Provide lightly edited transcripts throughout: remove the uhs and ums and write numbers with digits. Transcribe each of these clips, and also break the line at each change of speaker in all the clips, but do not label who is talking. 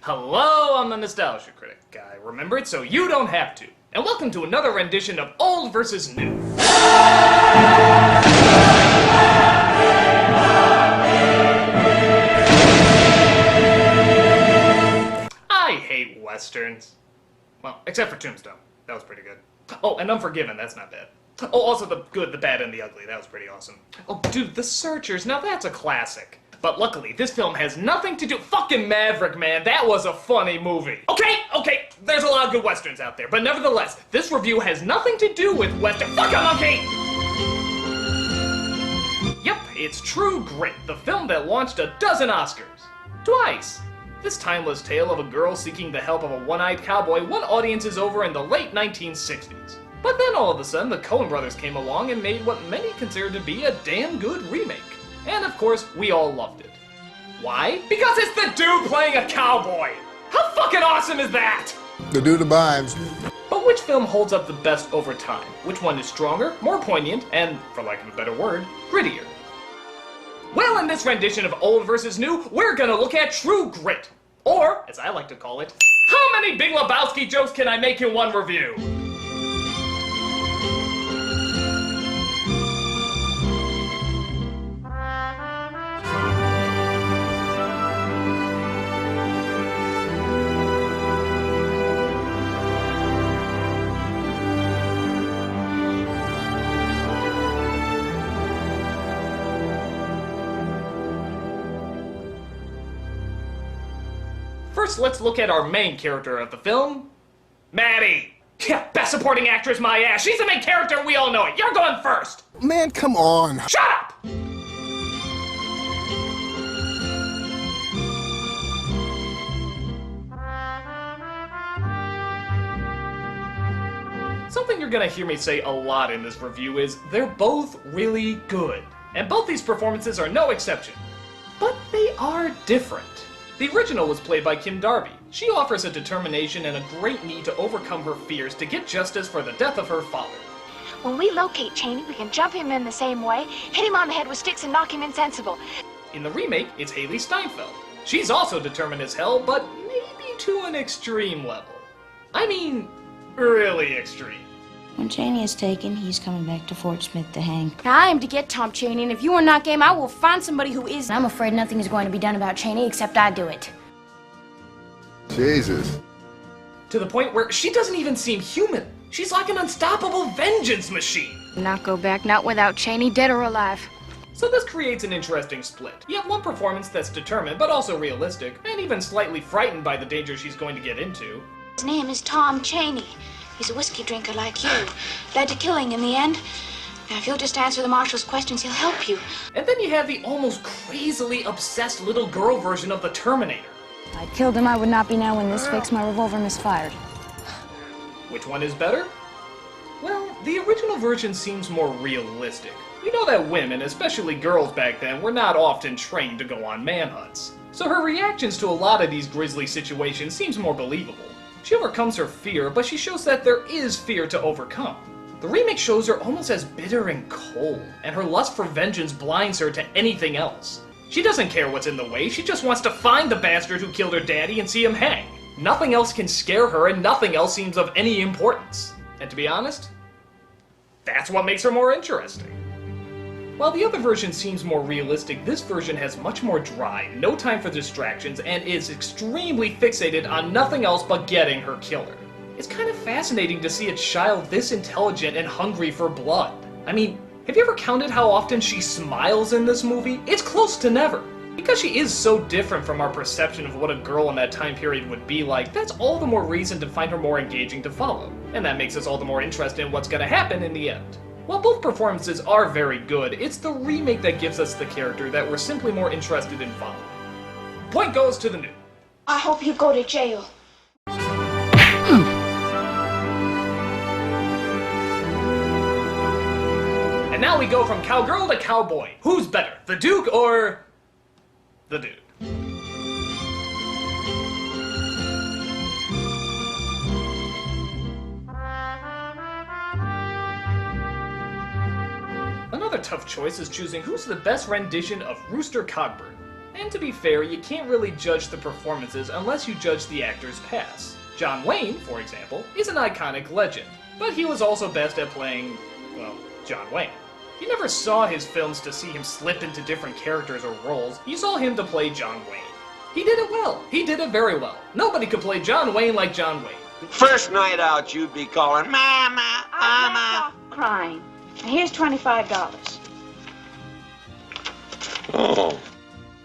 Hello, I'm the Nostalgia Critic guy. Remember it so you don't have to. And welcome to another rendition of Old vs. New. I hate westerns. Well, except for Tombstone. That was pretty good. Oh, and Unforgiven, that's not bad. Oh, also The Good, the Bad, and the Ugly. That was pretty awesome. Oh, dude, The Searchers, now that's a classic. But luckily, this film has nothing to do— Fucking Maverick, man, that was a funny movie. Okay, there's a lot of good westerns out there, but nevertheless, this review has nothing to do with western— Fuck a monkey! Yep, it's True Grit, the film that launched a dozen Oscars. Twice. This timeless tale of a girl seeking the help of a one-eyed cowboy won audiences over in the late 1960s. But then all of a sudden, the Coen brothers came along and made what many considered to be a damn good remake. And of course, we all loved it. Why? Because it's the dude playing a cowboy! How fucking awesome is that?
The dude abides.
But which film holds up the best over time? Which one is stronger, more poignant, and, for lack of a better word, grittier? Well, in this rendition of Old vs. New, we're gonna look at True Grit. Or, as I like to call it, how many Big Lebowski jokes can I make in one review? First, let's look at our main character of the film, Maddie. Yeah, best supporting actress, my ass. She's the main character, we all know it. You're going first.
Man, come on.
Shut up! Something you're gonna hear me say a lot in this review is they're both really good. And both these performances are no exception. But they are different. The original was played by Kim Darby. She offers a determination and a great need to overcome her fears to get justice for the death of her father.
When we locate Cheney, we can jump him in the same way, hit him on the head with sticks and knock him insensible.
In the remake, it's Haley Steinfeld. She's also determined as hell, but maybe to an extreme level. I mean, really extreme.
When Cheney is taken, he's coming back to Fort Smith to hang.
Now, I am to get Tom Cheney, and if you are not game, I will find somebody who is.
I'm afraid nothing is going to be done about Cheney except I do it.
Jesus.
To the point where she doesn't even seem human. She's like an unstoppable vengeance machine.
Not go back, not without Cheney, dead or alive.
So this creates an interesting split. You have one performance that's determined, but also realistic, and even slightly frightened by the danger she's going to get into.
His name is Tom Cheney. He's a whiskey drinker like you. Led to killing in the end. Now, if you'll just answer the marshal's questions, he'll help you.
And then you have the almost crazily obsessed little girl version of the Terminator.
If I killed him, I would not be now in this fix. My revolver misfired.
Which one is better? Well, the original version seems more realistic. You know that women, especially girls back then, were not often trained to go on manhunts. So her reactions to a lot of these grisly situations seems more believable. She overcomes her fear, but she shows that there is fear to overcome. The remake shows her almost as bitter and cold, and her lust for vengeance blinds her to anything else. She doesn't care what's in the way, she just wants to find the bastard who killed her daddy and see him hang. Nothing else can scare her, and nothing else seems of any importance. And to be honest, that's what makes her more interesting. While the other version seems more realistic, this version has much more drive, no time for distractions, and is extremely fixated on nothing else but getting her killer. It's kind of fascinating to see a child this intelligent and hungry for blood. I mean, have you ever counted how often she smiles in this movie? It's close to never. Because she is so different from our perception of what a girl in that time period would be like, that's all the more reason to find her more engaging to follow. And that makes us all the more interested in what's gonna happen in the end. While both performances are very good, it's the remake that gives us the character that we're simply more interested in following. Point goes to the new.
I hope you go to jail.
And now we go from cowgirl to cowboy. Who's better, the Duke or the dude? Another tough choice is choosing who's the best rendition of Rooster Cogburn. And to be fair, you can't really judge the performances unless you judge the actor's past. John Wayne, for example, is an iconic legend, but he was also best at playing, well, John Wayne. You never saw his films to see him slip into different characters or roles. You saw him to play John Wayne. He did it well. He did it very well. Nobody could play John Wayne like John Wayne.
First night out, you'd be calling, Mama, Mama.
Stop crying. Now here's $25.
Oh.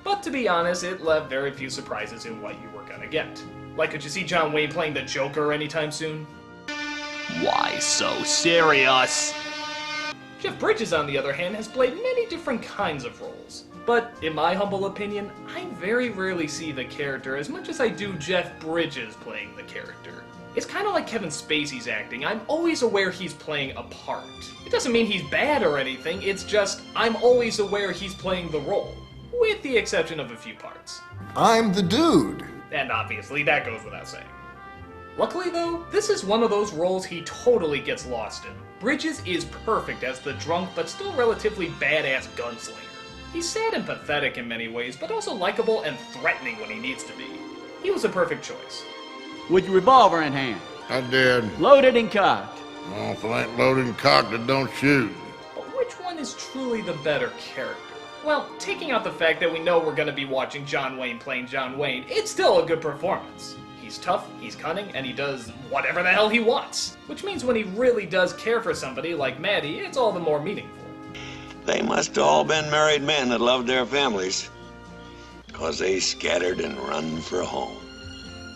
But to be honest, it left very few surprises in what you were gonna get. Like, could you see John Wayne playing the Joker anytime soon?
Why so serious?
Jeff Bridges, on the other hand, has played many different kinds of roles. But, in my humble opinion, I very rarely see the character as much as I do Jeff Bridges playing the character. It's kind of like Kevin Spacey's acting. I'm always aware he's playing a part. It doesn't mean he's bad or anything, it's just I'm always aware he's playing the role. With the exception of a few parts.
I'm the dude.
And obviously, that goes without saying. Luckily though, this is one of those roles he totally gets lost in. Bridges is perfect as the drunk but still relatively badass gunslinger. He's sad and pathetic in many ways, but also likable and threatening when he needs to be. He was a perfect choice.
With your revolver in hand,
I did.
loaded and cocked.
Oh, if it ain't loaded and cocked, it don't shoot.
But which one is truly the better character? Well, taking out the fact that we know we're going to be watching John Wayne playing John Wayne, it's still a good performance. He's tough, he's cunning, and he does whatever the hell he wants. Which means when he really does care for somebody like Maddie, it's all the more meaningful.
They must have all been married men that loved their families, 'cause they scattered and run for home.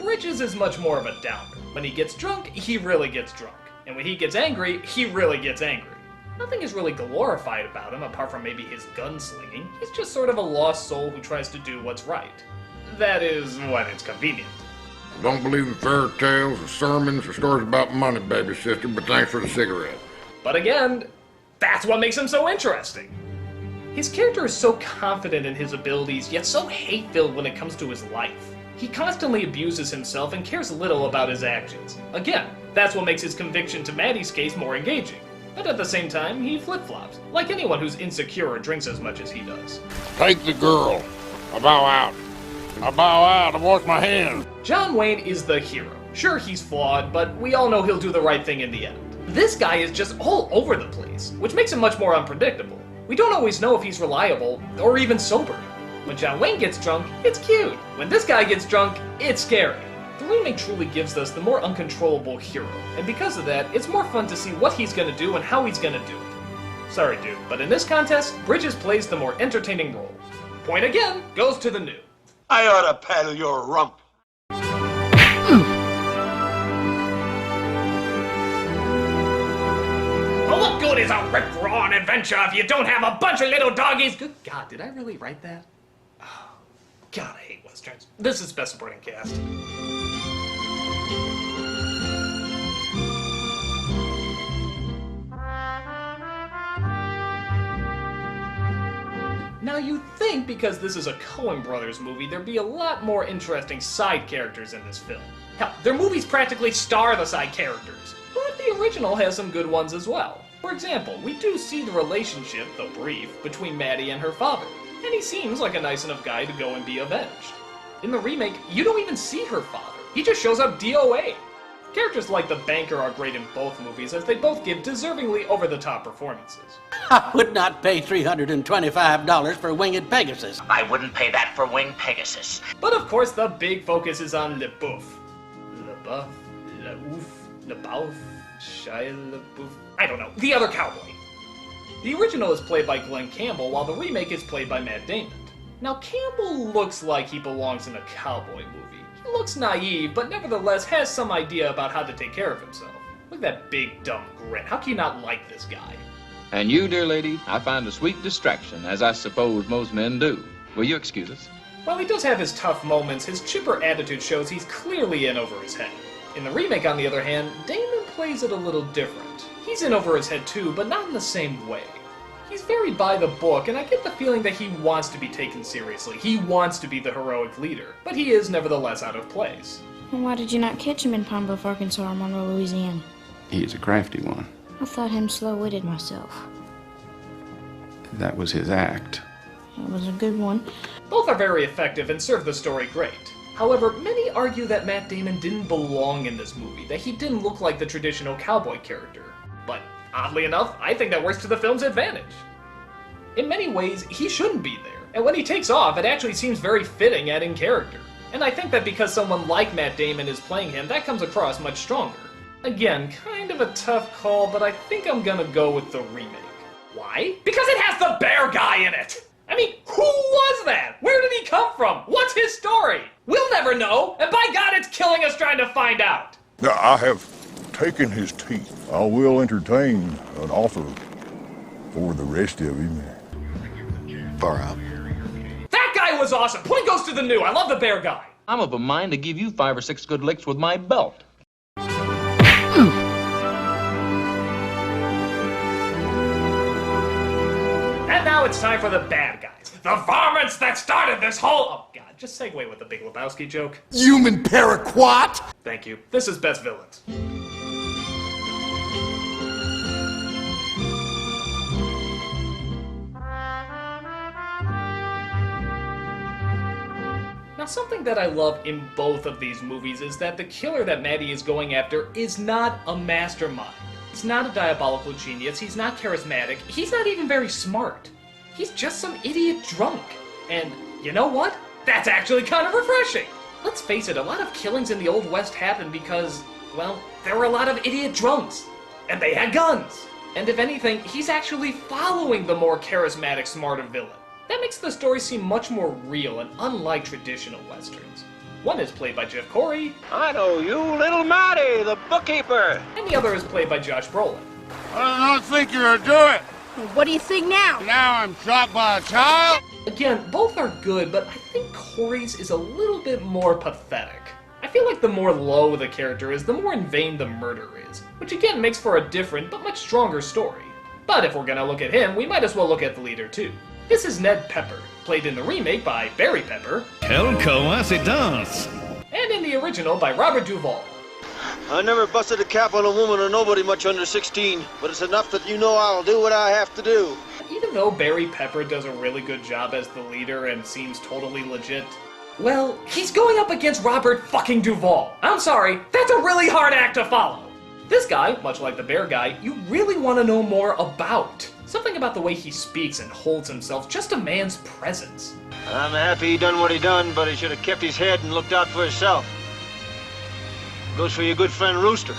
Bridges is much more of a downer. When he gets drunk, he really gets drunk. And when he gets angry, he really gets angry. Nothing is really glorified about him apart from maybe his gunslinging. He's just sort of a lost soul who tries to do what's right. That is, when it's convenient.
I don't believe in fairy tales or sermons or stories about money, baby sister, but thanks for the cigarette.
But again, that's what makes him so interesting. His character is so confident in his abilities, yet so hate-filled when it comes to his life. He constantly abuses himself and cares little about his actions. Again, that's what makes his conviction to Maddie's case more engaging. But at the same time, he flip-flops, like anyone who's insecure or drinks as much as he does.
Take the girl. I bow out. I bow out. I wash my hands.
John Wayne is the hero. Sure, he's flawed, but we all know he'll do the right thing in the end. This guy is just all over the place, which makes him much more unpredictable. We don't always know if he's reliable, or even sober. When John Wayne gets drunk, it's cute. When this guy gets drunk, it's scary. The remake truly gives us the more uncontrollable hero, and because of that, it's more fun to see what he's gonna do and how he's gonna do it. Sorry dude, but in this contest, Bridges plays the more entertaining role. Point again goes to the new.
I ought to paddle your rump.
Well, what good is a rip-roaring adventure if you don't have a bunch of little doggies? Good God, did I really write that? Oh, God, I hate Westerns. This is Best Supporting Cast. Now you'd think because this is a Coen Brothers movie, there'd be a lot more interesting side characters in this film. Hell, their movies practically star the side characters. But the original has some good ones as well. For example, we do see the relationship, though brief, between Maddie and her father, and he seems like a nice enough guy to go and be avenged. In the remake, you don't even see her father. He just shows up DOA. Characters like the banker are great in both movies, as they both give deservingly over-the-top performances.
I would not pay $325 for Winged Pegasus.
I wouldn't pay that for Winged Pegasus.
But of course, the big focus is on LeBouf. LeBouf? LeBouf? Shia LaBeouf? I don't know. The other cowboy. The original is played by Glenn Campbell, while the remake is played by Matt Damon. Now, Campbell looks like he belongs in a cowboy movie. He looks naive, but nevertheless has some idea about how to take care of himself. Look at that big, dumb grin. How can you not like this guy?
And you, dear lady, I find a sweet distraction, as I suppose most men do. Will you excuse us?
While he does have his tough moments, his chipper attitude shows he's clearly in over his head. In the remake, on the other hand, Damon plays it a little different. He's in over his head too, but not in the same way. He's very by the book, and I get the feeling that he wants to be taken seriously. He wants to be the heroic leader, but he is nevertheless out of place.
Well, why did you not catch him in Pine Bluff, Arkansas or Monroe, Louisiana?
He is a crafty one.
I thought him slow-witted myself.
That was his act.
It was a good one.
Both are very effective and serve the story great. However, many argue that Matt Damon didn't belong in this movie, that he didn't look like the traditional cowboy character. But oddly enough, I think that works to the film's advantage. In many ways, he shouldn't be there, and when he takes off, it actually seems very fitting adding character. And I think that because someone like Matt Damon is playing him, that comes across much stronger. Again, kind of a tough call, but I think I'm gonna go with the remake. Why? Because it has the bear guy in it! I mean, who was that? Where did he come from? What's his story? We'll never know, and by God, it's killing us trying to find out!
Now, I have taken his teeth. I will entertain an offer for the rest of him.
Far out.
That guy was awesome! Point goes to the new. I love the bear guy.
I'm of a mind to give you 5 or 6 good licks with my belt.
And now it's time for the bad guys. The varmints that started this whole... Oh, God, just segue with the Big Lebowski joke.
Human paraquat!
Thank you. This is Best Villains. Now, something that I love in both of these movies is that the killer that Maddie is going after is not a mastermind. He's not a diabolical genius, he's not charismatic, he's not even very smart. He's just some idiot drunk. And you know what? That's actually kind of refreshing. Let's face it, a lot of killings in the Old West happened because, well, there were a lot of idiot drunks. And they had guns. And if anything, he's actually following the more charismatic, smarter villain. That makes the story seem much more real and unlike traditional westerns. One is played by Jeff Corey.
I know you, little Matty, the bookkeeper.
And the other is played by Josh Brolin.
I don't think you're gonna do it.
Well, what do you think now?
Now I'm shot by a child.
Again, both are good, but I think Corey's is a little bit more pathetic. I feel like the more low the character is, the more in vain the murder is, which again makes for a different but much stronger story. But if we're gonna look at him, we might as well look at the leader too. This is Ned Pepper, played in the remake by Barry Pepper.
Quelle coincidence!
And in the original by Robert Duvall.
I never busted a cap on a woman or nobody much under 16, but it's enough that you know I'll do what I have to do.
Even though Barry Pepper does a really good job as the leader and seems totally legit, well, he's going up against Robert fucking Duvall. I'm sorry, that's a really hard act to follow. This guy, much like the bear guy, you really want to know more about. Something about the way he speaks and holds himself, just a man's presence.
I'm happy he done what he done, but he should have kept his head and looked out for himself. Goes for your good friend Rooster.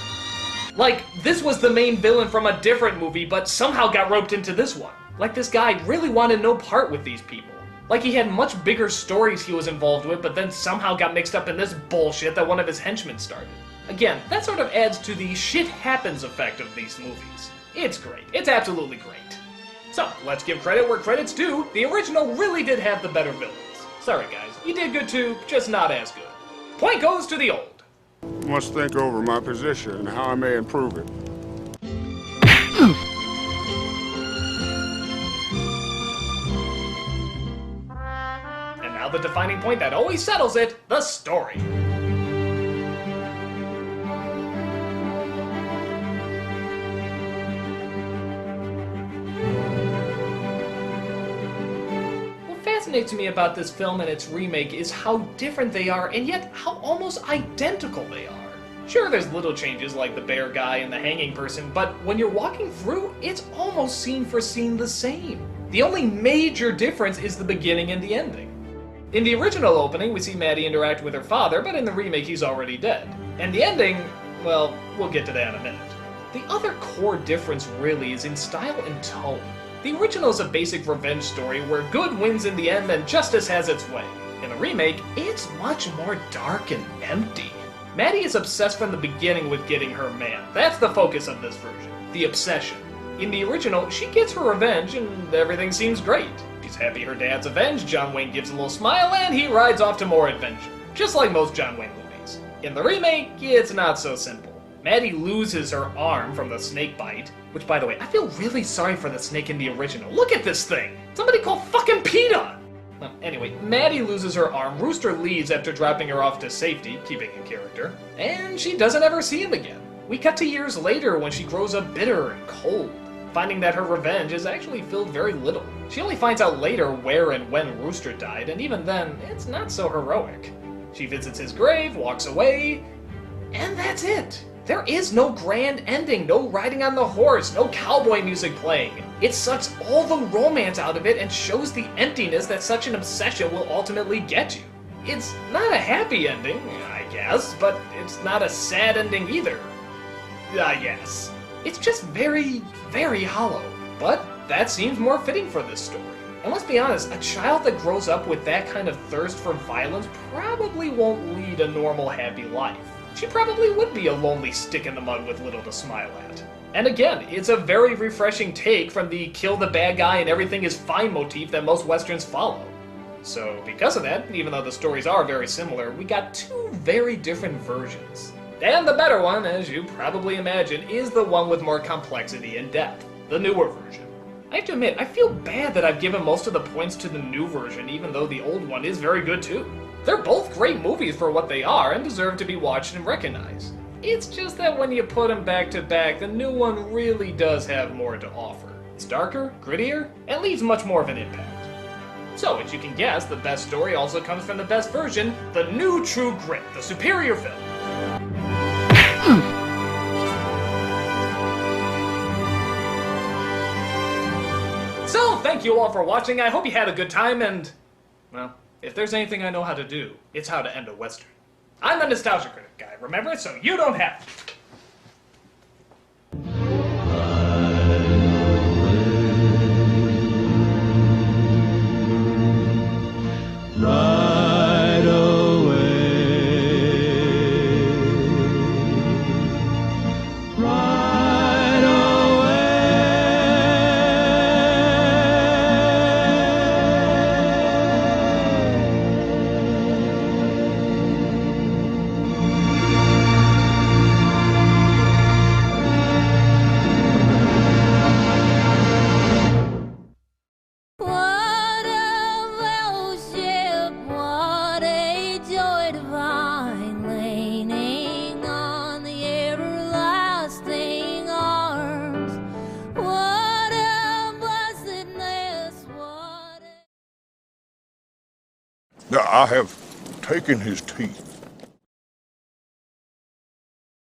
Like, this was the main villain from a different movie, but somehow got roped into this one. Like, this guy really wanted no part with these people. Like, he had much bigger stories he was involved with, but then somehow got mixed up in this bullshit that one of his henchmen started. Again, that sort of adds to the shit happens effect of these movies. It's great. It's absolutely great. So, let's give credit where credit's due. The original really did have the better villains. Sorry guys, you did good too, just not as good. Point goes to the old.
Must think over my position and how I may improve it.
And now the defining point that always settles it, the story. What fascinates me about this film and its remake is how different they are, and yet how almost identical they are. Sure, there's little changes like the bear guy and the hanging person, but when you're walking through, it's almost scene for scene the same. The only major difference is the beginning and the ending. In the original opening, we see Maddie interact with her father, but in the remake, he's already dead. And the ending, well, we'll get to that in a minute. The other core difference really is in style and tone. The original is a basic revenge story where good wins in the end and justice has its way. In the remake, it's much more dark and empty. Maddie is obsessed from the beginning with getting her man. That's the focus of this version, the obsession. In the original, she gets her revenge and everything seems great. She's happy her dad's avenged, John Wayne gives a little smile, and he rides off to more adventure. Just like most John Wayne movies. In the remake, it's not so simple. Maddie loses her arm from the snake bite, which, by the way, I feel really sorry for the snake in the original. Look at this thing! Somebody call fucking PETA! Well, anyway, Maddie loses her arm, Rooster leaves after dropping her off to safety, keeping in character, and she doesn't ever see him again. We cut to years later when she grows up bitter and cold, finding that her revenge has actually filled very little. She only finds out later where and when Rooster died, and even then, it's not so heroic. She visits his grave, walks away, and that's it. There is no grand ending, no riding on the horse, no cowboy music playing. It sucks all the romance out of it and shows the emptiness that such an obsession will ultimately get you. It's not a happy ending, I guess, but it's not a sad ending either. I guess. It's just very, very hollow. But that seems more fitting for this story. And let's be honest, a child that grows up with that kind of thirst for violence probably won't lead a normal, happy life. She probably would be a lonely stick in the mud with little to smile at. And again, it's a very refreshing take from the kill the bad guy and everything is fine motif that most westerns follow. So because of that, even though the stories are very similar, we got two very different versions. And the better one, as you probably imagine, is the one with more complexity and depth, the newer version. I have to admit, I feel bad that I've given most of the points to the new version, even though the old one is very good too. They're both great movies for what they are and deserve to be watched and recognized. It's just that when you put them back to back, the new one really does have more to offer. It's darker, grittier, and leaves much more of an impact. So, as you can guess, the best story also comes from the best version, the new True Grit, the superior film. So, thank you all for watching. I hope you had a good time, and, well, if there's anything I know how to do, it's how to end a Western. I'm the Nostalgia Critic guy, remember? So you don't have to.
I have taken his teeth